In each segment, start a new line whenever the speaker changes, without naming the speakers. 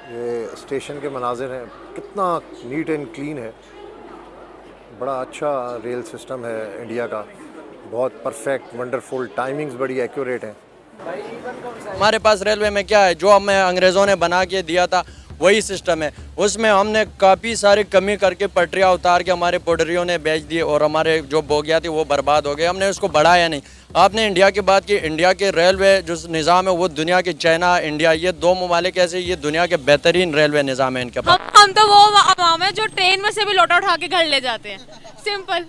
ये स्टेशन के मनाजिर हैं, कितना नीट एंड क्लीन है। बड़ा अच्छा रेल सिस्टम है इंडिया का, बहुत परफेक्ट, वंडरफुल, टाइमिंग्स बड़ी एक्यूरेट हैं।
हमारे पास रेलवे में क्या है, जो हमें अंग्रेज़ों ने बना के दिया था वही सिस्टम है। उसमें हमने काफ़ी सारी कमी करके पटरियाँ उतार के हमारे पटरियों ने बेच दी और हमारे जो बोगियाँ थी वो बर्बाद हो गए। हमने उसको बढ़ाया नहीं। आपने इंडिया की बात की, इंडिया के रेलवे जो निज़ाम है वो दुनिया के, चाइना इंडिया, ये दो ममालिक ऐसे, ये दुनिया के बेहतरीन रेलवे निज़ाम है इनके पास।
हम तो वो अवाम है जो ट्रेन में से भी लोटा उठा के घर ले जाते हैं, सिंपल।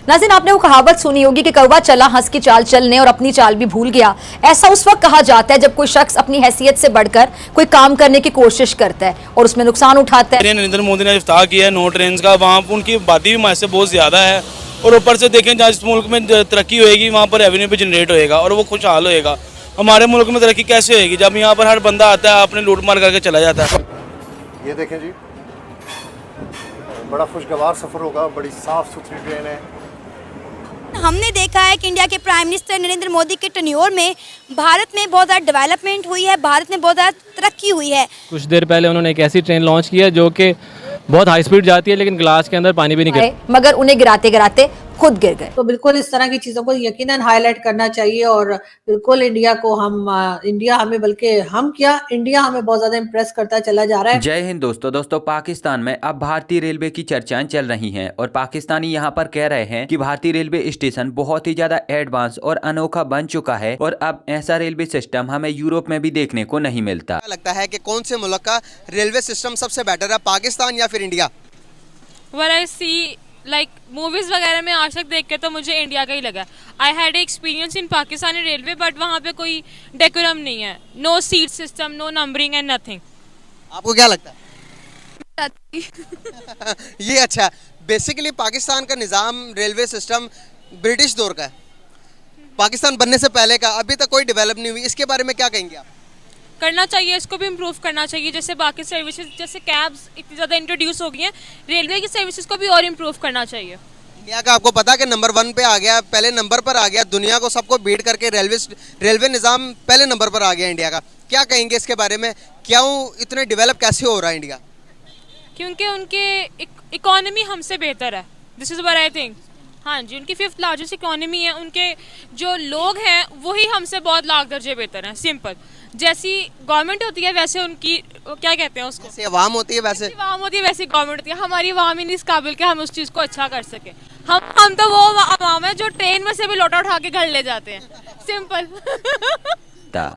नाज़रीन, आपने वो कहावत सुनी होगी कि कौवा चला हंस की चाल चलने और अपनी चाल भी भूल गया। ऐसा उस वक्त कहा जाता है जब कोई शख्स अपनी हैसियत से बढ़कर कोई काम करने की कोशिश करता है और उसमें नुकसान उठाता है।
नरेंद्र मोदी ने इफ्ताह किया है नो ट्रेन का, वहाँ पर उनकी आबादी भी हमारे से बहुत ज़्यादा है और ऊपर से देखें जहाँ जिस मुल्क में तरक्की होएगी वहाँ पर रेवेन्यू भी जनरेट होएगा और वो खुशहाल होएगा। हमारे मुल्क में तरक्की कैसे होएगी जब यहाँ पर हर बंदा आता है अपने लूट मार करके चला जाता है।
ये देखें जी, बड़ा खुशगवार सफ़र होगा, बड़ी साफ़ सुथरी ट्रेन है।
हमने देखा है कि इंडिया के प्राइम मिनिस्टर नरेंद्र मोदी के टेन्योर में भारत में बहुत ज़्यादा डेवलपमेंट हुई है, भारत में बहुत ज़्यादा तरक्की हुई है।
कुछ देर पहले उन्होंने एक ऐसी ट्रेन लॉन्च की है जो कि बहुत हाई स्पीड जाती है लेकिन ग्लास के अंदर पानी भी नहीं गिरता,
मगर उन्हें गिराते गिराते खुद गिर गए।
तो बिल्कुल इस तरह की चीज़ों को यकीनन हाईलाइट करना चाहिए और बिल्कुल इंडिया को इंडिया हमें बहुत ज़्यादा इम्प्रेस करता चला जा रहा है।
जय हिंद दोस्तों, पाकिस्तान में अब भारतीय रेलवे की चर्चाएं चल रही हैं और पाकिस्तानी यहां पर कह रहे हैं कि भारतीय रेलवे स्टेशन बहुत ही ज्यादा एडवांस और अनोखा बन चुका है और अब ऐसा रेलवे सिस्टम हमें यूरोप में भी देखने को नहीं मिलता।
लगता है कि कौन से मुल्क का रेलवे सिस्टम सबसे बेटर है, पाकिस्तान या फिर इंडिया?
लाइक मूवीज वगैरह में आज तक देख के तो मुझे इंडिया का ही लगा। I had experience in Pakistani railway, but वहाँ पे कोई डेकोरम नहीं है, no seat system, no numbering and nothing.
आपको क्या लगता है? ये अच्छा, बेसिकली पाकिस्तान का निज़ाम रेलवे सिस्टम ब्रिटिश दौर का है, पाकिस्तान बनने से पहले का, अभी तक कोई डेवलप नहीं हुई। इसके बारे में क्या कहेंगे आप?
करना चाहिए, इसको भी इम्प्रूव करना चाहिए। जैसे बाकी सर्विसेज, जैसे कैब्स इतनी ज़्यादा इंट्रोड्यूस हो गई हैं, रेलवे की सर्विसेज को भी और इम्प्रूव करना चाहिए।
इंडिया का आपको पता है कि नंबर 1 पे आ गया, पहले नंबर पर आ गया, दुनिया को सबको बीट करके रेलवे निज़ाम पहले नंबर पर आ गया इंडिया का। क्या कहेंगे इसके बारे में, क्यों इतने डेवलप कैसे हो रहा है इंडिया?
क्योंकि उनके इकोनॉमी हमसे बेहतर है, this is what I think. हाँ जी, उनकी 5th लार्जेस्ट इकोनॉमी है, उनके जो लोग हैं वही हमसे बहुत लाख दर्जे बेहतर हैं। सिंपल, जैसी गवर्नमेंट होती है वैसे उनकी, क्या कहते हैं उसको,
जैसे अवाम होती है वैसे
गवर्नमेंट होती है। हमारी अवाम ही नहीं इस काबिल कि हम उस चीज़ को अच्छा कर सके। हम तो वो अवाम है जो ट्रेन में से भी लोटा उठा के घर ले जाते हैं, सिंपल।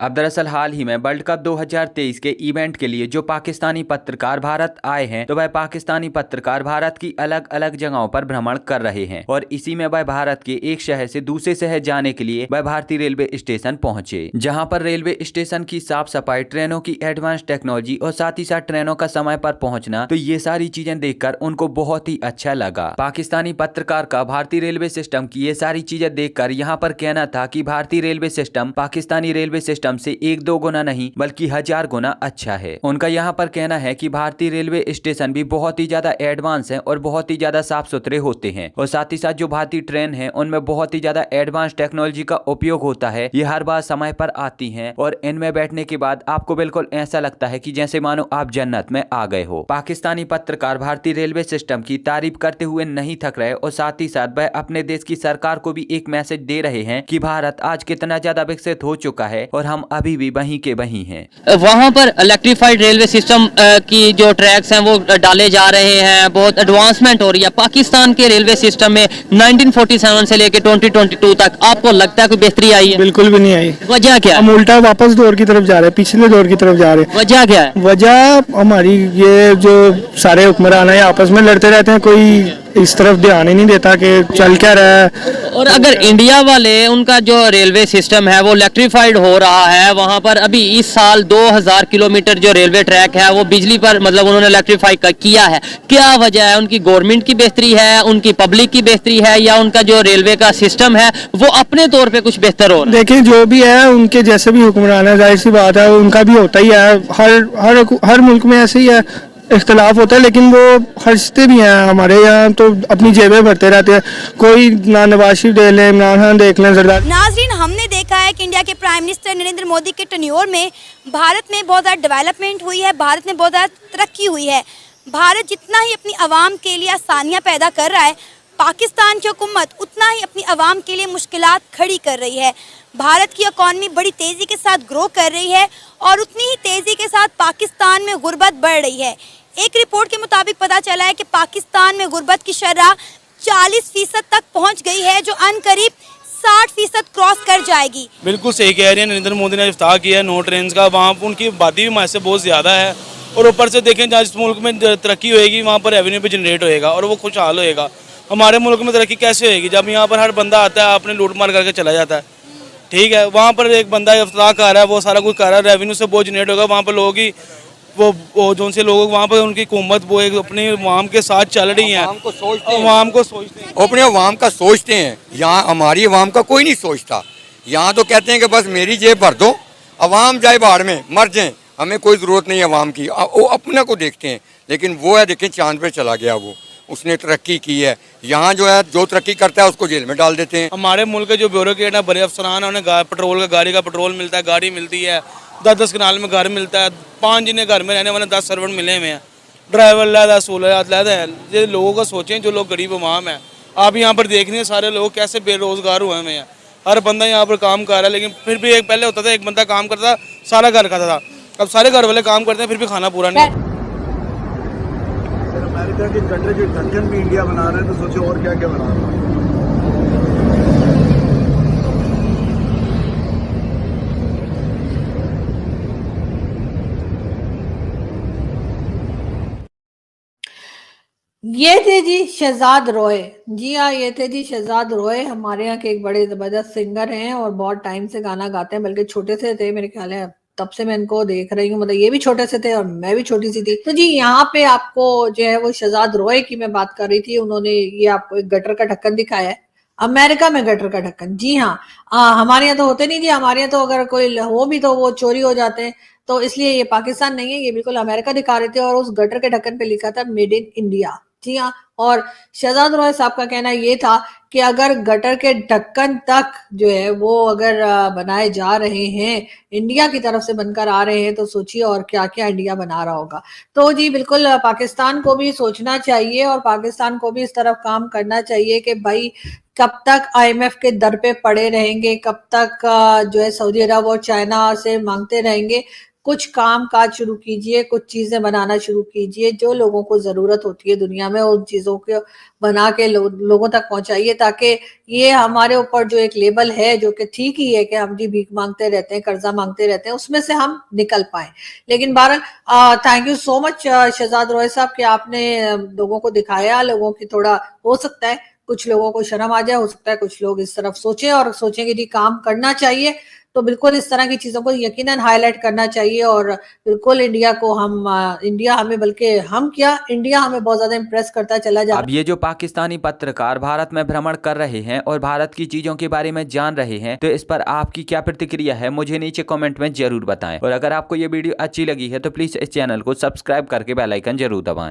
अब दरअसल हाल ही में वर्ल्ड कप 2023 के इवेंट के लिए जो पाकिस्तानी पत्रकार भारत आए हैं, तो वह पाकिस्तानी पत्रकार भारत की अलग अलग जगहों पर भ्रमण कर रहे हैं और इसी में वह भारत के एक शहर से दूसरे शहर जाने के लिए वह भारतीय रेलवे स्टेशन पहुंचे, जहां पर रेलवे स्टेशन की साफ सफाई, ट्रेनों की एडवांस टेक्नोलॉजी और साथ ही साथ ट्रेनों का समय पर पहुँचना, तो ये सारी चीजें देखकर उनको बहुत ही अच्छा लगा। पाकिस्तानी पत्रकार का भारतीय रेलवे सिस्टम की ये सारी चीजें देखकर यहाँ पर कहना था कि भारतीय railway system Pakistani railway system से 1-2 गुना नहीं बल्कि 1000 गुना अच्छा है। उनका यहाँ पर कहना है कि भारतीय रेलवे स्टेशन भी बहुत ही ज्यादा एडवांस है और बहुत ही ज्यादा साफ सुथरे होते हैं और साथ ही साथ जो भारतीय ट्रेन है उनमें बहुत ही ज्यादा एडवांस टेक्नोलॉजी का उपयोग होता है। ये हर बार समय पर आती हैं और इनमें बैठने के बाद आपको बिल्कुल ऐसा लगता है कि जैसे मानो आप जन्नत में आ गए हो। पाकिस्तानी पत्रकार भारतीय रेलवे सिस्टम की तारीफ करते हुए नहीं थक रहे और साथ ही साथ वह अपने देश की सरकार को भी एक मैसेज दे रहे हैं कि भारत आज कितना ज्यादा विकसित हो चुका है और हम अभी भी वहीं के वहीं हैं।
वहाँ पर इलेक्ट्रीफाइड रेलवे सिस्टम की जो ट्रैक्स हैं वो डाले जा रहे हैं, बहुत एडवांसमेंट हो रही है। पाकिस्तान के रेलवे सिस्टम में 1947 से लेकर 2022 तक आपको लगता है कोई बेहतरी आई है?
बिल्कुल भी नहीं आई।
वजह क्या है?
हम उल्टा वापस दौर की तरफ जा रहे हैं, पिछले दौर की तरफ जा रहे हैं।
वजह क्या है?
वजह हमारी ये जो सारे हुक्मरान है आपस में लड़ते रहते हैं, कोई इस तरफ ध्यान ही नहीं देता कि चल क्या रहा है।
और अगर इंडिया वाले, उनका जो रेलवे सिस्टम है वो इलेक्ट्रीफाइड हो रहा है, वहाँ पर अभी इस साल 2000 किलोमीटर जो रेलवे ट्रैक है वो बिजली पर, मतलब उन्होंने इलेक्ट्रीफाई किया है। क्या वजह है? उनकी गवर्नमेंट की बेहतरी है, उनकी पब्लिक की बेहतरी है, या उनका जो रेलवे का सिस्टम है वो अपने तौर पे कुछ बेहतर हो रहा है?
देखिए, जो भी है उनके जैसे भी हुक्मरान है, जाहिर सी बात है उनका भी होता ही है, हर मुल्क में ऐसे ही है, इख्तलाफ होता है, लेकिन वो हंसते भी हैं। हमारे यहाँ तो अपनी जेबें भरते रहते हैं, कोई ना नवाज शरीफ देख लें, इमरान खान देख लें, जरदारी।
नाज़रीन, हमने देखा देखा है कि इंडिया के प्राइम मिनिस्टर नरेंद्र मोदी के टेन्योर में भारत में बहुत ज़्यादा डेवलपमेंट हुई है, भारत में बहुत ज़्यादा तरक्की हुई है। भारत जितना ही अपनी आवाम के लिए आसानियाँ पैदा कर रहा है, पाकिस्तान की हुकूमत उतना ही अपनी आवाम के लिए मुश्किलात खड़ी कर रही है। भारत की इकॉनमी बड़ी तेज़ी के साथ ग्रो कर रही है और उतनी ही तेज़ी के साथ पाकिस्तान में गुर्बत बढ़ रही है। एक रिपोर्ट के मुताबिक पता चला है कि पाकिस्तान में गुर्बत की शरह 40% तक पहुंच गई है, जो अनकरीब 60% क्रॉस कर जाएगी।
बिल्कुल सही कह रही है। नरेंद्र मोदी ने इफ्ताह किया है नो ट्रेन का, वहाँ पर उनकी आबादी भी हमारे से बहुत ज़्यादा है और ऊपर से देखें जहाँ जिस मुल्क में तरक्की होएगी वहाँ पर रेवेन्यू भी जनरेट होएगा और वो खुशहाल होएगा। हमारे मुल्क में तरक्की कैसे होएगी जब यहाँ पर हर बंदा आता है अपने लूट मार करके चला जाता है। ठीक है, वहाँ पर एक बंदा इफ्ताह कर रहा है, वो सारा कुछ कर रहा है, रेवेन्यू से बहुत जनरेट होगा। वहाँ पर लोगों की वो जो से लोग वहाँ पर उनकी हुकूमत वो एक अपनी अवाम के साथ चल रही है, अवाम को सोचते हैं,
अपने अवाम का सोचते हैं। यहाँ हमारी अवाम का कोई नहीं सोचता। यहाँ तो कहते हैं कि बस मेरी जेब भर दो, अवाम जाए बाहर में मर जाए, हमें कोई ज़रूरत नहीं है अवाम की। वो अपने को देखते हैं, लेकिन वो है देखें चांद पे चला गया, वो उसने तरक्की की है। यहाँ जो है जो तरक्की करता है उसको जेल में डाल देते हैं।
हमारे मुल्क के जो ब्यूरोक्रेट है, बड़े अफसरान है, उन्हें पेट्रोल का गाड़ी का पेट्रोल मिलता है, गाड़ी मिलती है, 10-10 कनाल में घर मिलता है, 5 जिन्हें घर में रहने वाले 10 सर्वेंट मिले हुए हैं, ड्राइवर लैदा 16 लैदा है। ये लोगों को सोचें जो लोग गरीब अवाम है। आप यहाँ पर देख रहे हैं सारे लोग कैसे बेरोजगार हुए हुए हैं। हर बंदा यहाँ पर काम कर रहा है, लेकिन फिर भी एक पहले होता था एक बंदा काम करता सारा घर खाता था, अब सारे घर वाले काम करते हैं फिर भी खाना पूरा नहीं।
अमेरिका के कटरे के ढक्कन भी इंडिया बना रहे हैं, तो सोचो और क्या क्या बना रहे हैं।
ये थे जी शहजाद रॉय। जी हाँ, ये थे जी शहजाद रॉय, हमारे यहाँ के एक बड़े जबरदस्त सिंगर हैं और बहुत टाइम से गाना गाते हैं, बल्कि छोटे से थे मेरे ख्याल है, तब से मैं इनको देख रही हूँ। मतलब ये भी छोटे से थे और मैं भी छोटी सी थी। तो जी यहाँ पे आपको जो है वो शहजाद रॉय की मैं बात कर रही थी। उन्होंने ये आपको एक गटर का ढक्कन दिखाया है, अमेरिका में गटर का ढक्कन। जी हाँ, हमारे यहाँ तो होते नहीं जी, हमारे यहाँ तो अगर कोई हो भी तो वो चोरी हो जाते हैं, तो इसलिए ये पाकिस्तान नहीं है, ये बिल्कुल अमेरिका दिखा रहे थे और उस गटर के ढक्कन पे लिखा था मेड इन इंडिया। जी हाँ, और शहजाद रॉय साहब का कहना ये था कि अगर गटर के ढक्कन तक जो है वो अगर बनाए जा रहे हैं, इंडिया की तरफ से बनकर आ रहे हैं, तो सोचिए और क्या क्या इंडिया बना रहा होगा। तो जी बिल्कुल पाकिस्तान को भी सोचना चाहिए और पाकिस्तान को भी इस तरफ काम करना चाहिए कि भाई कब तक IMF के दर पे पड़े रहेंगे, कब तक जो है सऊदी अरब और चाइना से मांगते रहेंगे। कुछ काम काज शुरू कीजिए, कुछ चीजें बनाना शुरू कीजिए, जो लोगों को जरूरत होती है दुनिया में उन चीजों को बना के लोगों तक पहुंचाइए, ताकि ये हमारे ऊपर जो एक लेबल है जो कि ठीक ही है कि हम जी भीख मांगते रहते हैं, कर्जा मांगते रहते हैं, उसमें से हम निकल पाए। लेकिन बहरहाल thank you so much Shahzad Roy sahab कि आपने लोगों को दिखाया। लोगों की थोड़ा हो सकता है कुछ लोगों को शर्म आ जाए, हो सकता है कुछ लोग इस तरफ सोचें और सोचें कि जी काम करना चाहिए, तो बिल्कुल इस तरह की चीजों को यकीनन हाईलाइट करना चाहिए। और बिल्कुल इंडिया को इंडिया हमें, बल्कि हम क्या, इंडिया हमें बहुत ज्यादा इंप्रेस करता चला जा रहा है।
अब ये जो पाकिस्तानी पत्रकार भारत में भ्रमण कर रहे हैं और भारत की चीजों के बारे में जान रहे हैं, तो इस पर आपकी क्या प्रतिक्रिया है मुझे नीचे कमेंट में जरूर बताएं। और अगर आपको ये वीडियो अच्छी लगी है तो प्लीज इस चैनल को सब्सक्राइब करके बेल आइकन जरूर दबाएं।